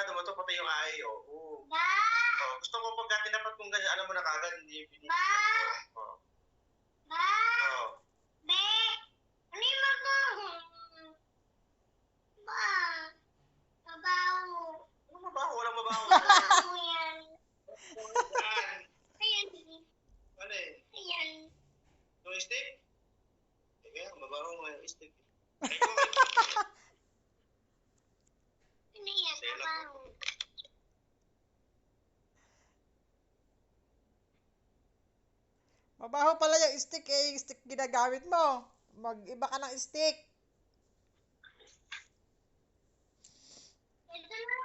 delikado mo to, patay yung ay. Oo. Gusto ko pagka tinapat kong ganyan, alam mo na kagad, hindi yung pinipit mo. Ano yung mabaho? Mabaho. Ano mabaho? Walang mabaho. Mabaho yan. Ayan. Ano eh? Ayan. Yung stick? Kaya, mabaho mo yung stick. Ano yan? Mabaho. Mabaho pala yung stick eh. Yung stick ginagamit mo. Mag-iba ka ng stick. Ito na.